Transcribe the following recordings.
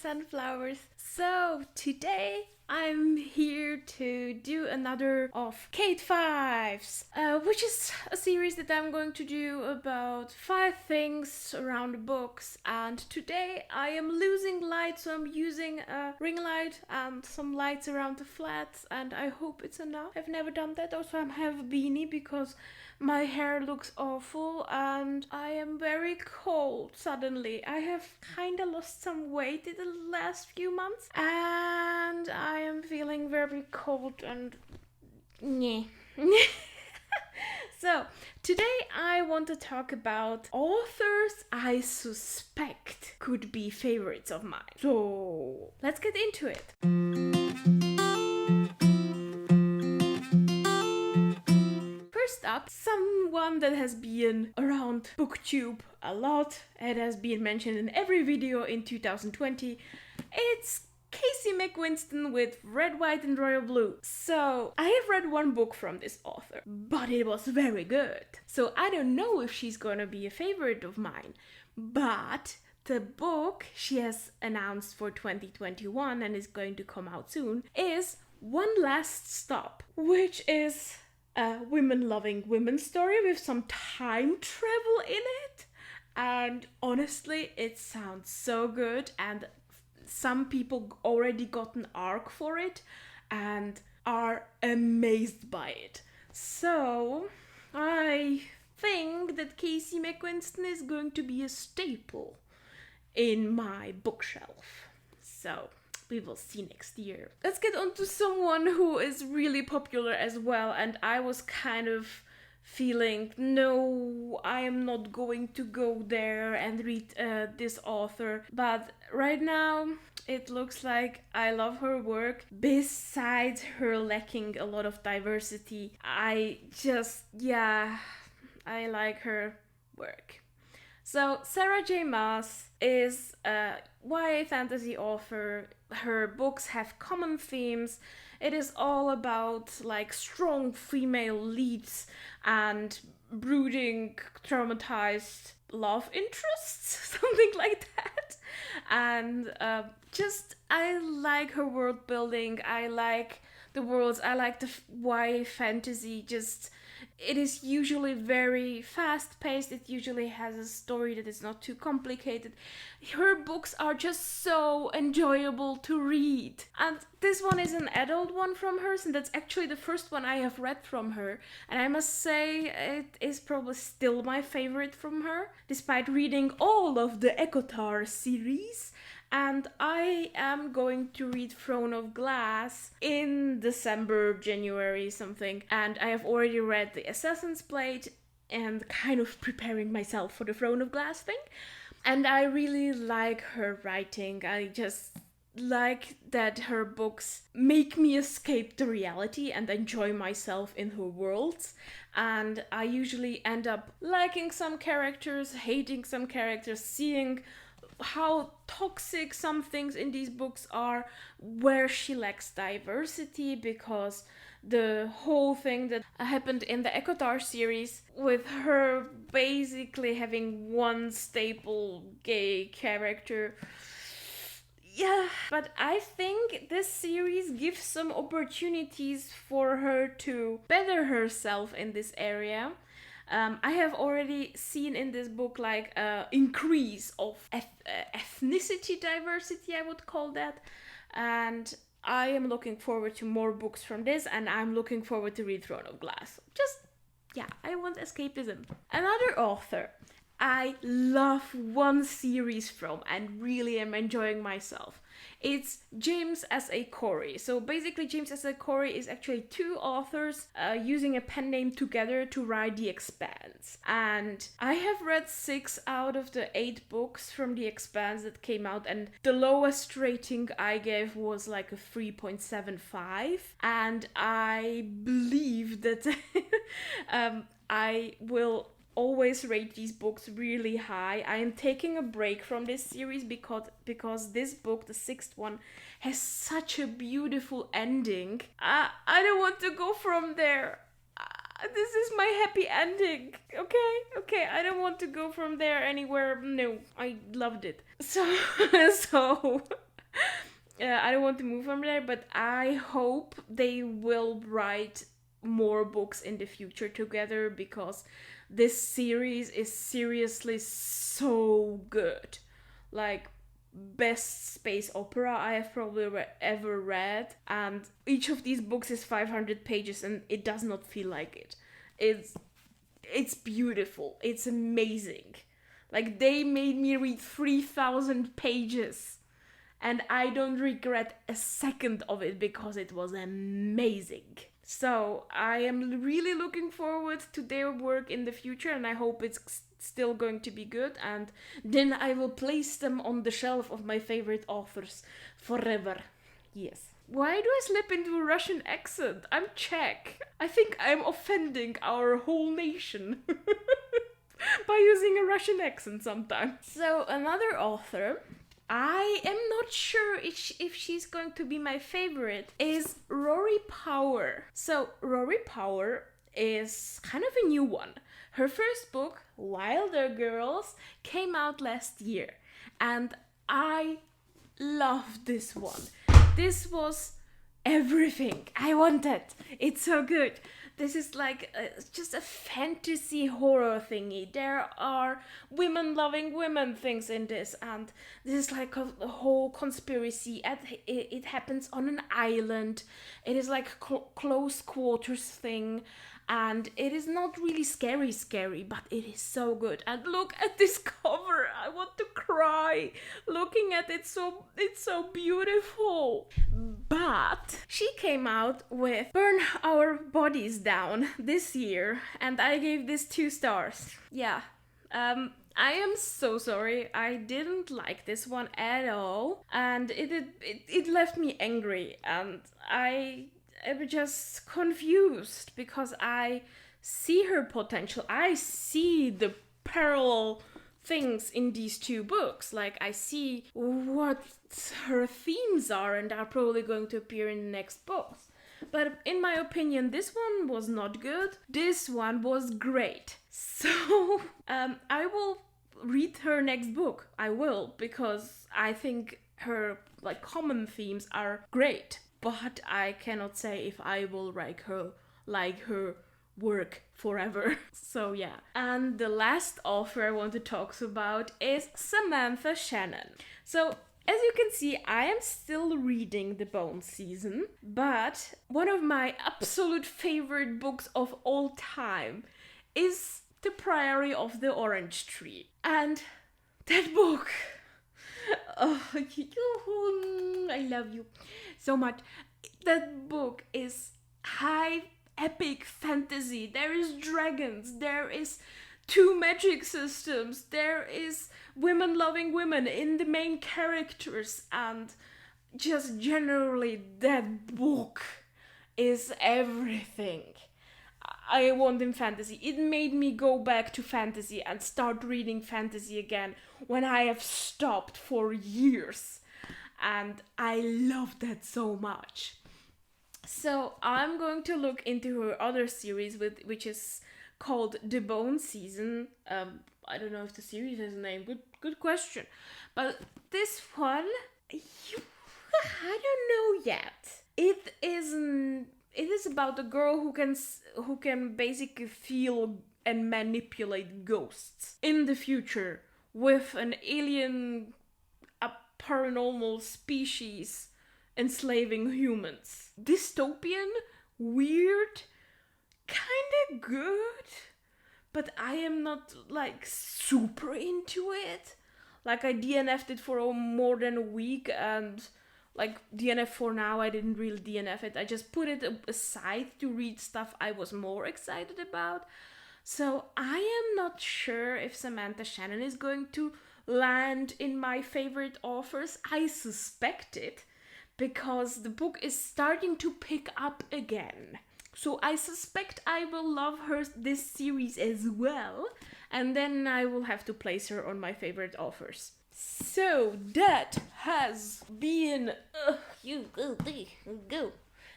sunflowers. So today I'm here to do another of Kate Fives, which is a series that I'm going to do about 5 things around books. And today I am losing light, so I'm using a ring light and some lights around the flats, and I hope it's enough. I've never done that. Also, I have a beanie because my hair looks awful and I am very cold suddenly. I have kinda lost some weight in the last few months and I am feeling very cold and yeah. So, today I want to talk about authors I suspect could be favorites of mine. So, let's get into it. First up, someone that has been around BookTube a lot. It has been mentioned in every video in 2020. It's Casey McWinston with Red, White and Royal Blue. So, I have read one book from this author, but it was very good. So, I don't know if she's gonna be a favorite of mine, but the book she has announced for 2021 and is going to come out soon is One Last Stop, which is a women-loving women story with some time travel in it. And honestly, it sounds so good, and some people already got an arc for it and are amazed by it. So, I think that Casey McWinston is going to be a staple in my bookshelf. So, we will see next year. Let's get on to someone who is really popular as well, and I was kind of feeling, no, I am not going to go there and read this author. But right now, it looks like I love her work. Besides her lacking a lot of diversity, I like her work. So, Sarah J Maas is a YA fantasy author. Her books have common themes. It is all about like strong female leads and brooding, traumatized love interests, something like that. And I like her world building. I like the worlds. I like the YA fantasy. It is usually very fast-paced. It usually has a story that is not too complicated. Her books are just so enjoyable to read. And this one is an adult one from hers, and that's actually the first one I have read from her. And I must say, it is probably still my favorite from her, despite reading all of the Ekotar series. And I am going to read Throne of Glass in December, January, something. And I have already read The Assassin's Blade and kind of preparing myself for the Throne of Glass thing. And I really like her writing. I just like that her books make me escape the reality and enjoy myself in her worlds. And I usually end up liking some characters, hating some characters, seeing how toxic some things in these books are, where she lacks diversity, because the whole thing that happened in the Ekotar series with her basically having one staple gay character. Yeah, but I think this series gives some opportunities for her to better herself in this area. I have already seen in this book like increase of ethnicity diversity, I would call that, and I am looking forward to more books from this, and I'm looking forward to read Throne of Glass. I want escapism. Another author I love one series from and really am enjoying myself. It's James S.A. Corey. So basically James S.A. Corey is actually 2 authors using a pen name together to write The Expanse. And I have read 6 out of the 8 books from The Expanse that came out, and the lowest rating I gave was like a 3.75. And I believe that I will always rate these books really high. I am taking a break from this series because this book, the 6th one, has such a beautiful ending. I don't want to go from there. This is my happy ending. Okay, I don't want to go from there anywhere. No, I loved it. So I don't want to move from there, but I hope they will write more books in the future together, because this series is seriously so good. Like, best space opera I have probably ever read, and each of these books is 500 pages and it does not feel like it. It's beautiful. It's amazing. Like, they made me read 3,000 pages, and I don't regret a second of it because it was amazing. So I am really looking forward to their work in the future, and I hope it's still going to be good, and then I will place them on the shelf of my favorite authors forever. Yes. Why do I slip into a Russian accent? I'm Czech. I think I'm offending our whole nation by using a Russian accent sometimes. So, another author, I am not sure if she's going to be my favorite, is Rory Power. So, Rory Power is kind of a new one. Her first book, Wilder Girls, came out last year, and I loved this one. This was everything I wanted. It's so good. This is like just a fantasy horror thingy. There are women loving women things in this, and this is like a whole conspiracy. It happens on an island. It is like a close quarters thing, and it is not really scary, but it is so good. And look at this cover. I want to cry looking at it. It's so beautiful. But she came out with Burn Our Bodies Down this year, and I gave this 2 stars. Yeah. I am so sorry. I didn't like this one at all, and it left me angry, and I'm just confused because I see her potential. I see the parallel things in these 2 books. Like, I see what her themes are, and are probably going to appear in the next books. But in my opinion, this one was not good. This one was great. So, I will read her next book. I will, because I think her like common themes are great. But I cannot say if I will like her work forever. So yeah. And the last author I want to talk about is Samantha Shannon. So as you can see, I am still reading the Bone season, but one of my absolute favorite books of all time is The Priory of the Orange Tree. And that book, oh, I love you so much. That book is high epic fantasy. There is dragons, there is 2 magic systems, there is women loving women in the main characters, and just generally that book is everything I want in fantasy. It made me go back to fantasy and start reading fantasy again when I have stopped for years. And I love that so much. So I'm going to look into her other series, which is called The Bone Season. I don't know if the series has a name. Good question. But this one, I don't know yet. It is about a girl who can basically feel and manipulate ghosts in the future with an alien, a paranormal species enslaving humans. Dystopian, weird, kinda good, but I am not like super into it. Like, I DNF'd it for more than a week, and like DNF for now, I didn't really DNF it. I just put it aside to read stuff I was more excited about. So I am not sure if Samantha Shannon is going to land in my favorite authors. I suspect it, because the book is starting to pick up again. So I suspect I will love this series as well, and then I will have to place her on my favorite authors. So that has been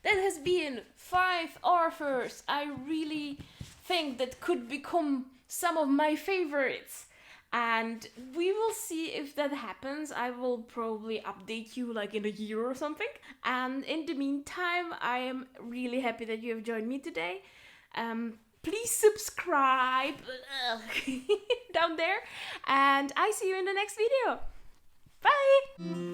That has been 5 authors I really think that could become some of my favorites. And we will see if that happens. I will probably update you like in a year or something. And in the meantime, I am really happy that you have joined me today. Please subscribe down there, and I see you in the next video. Bye!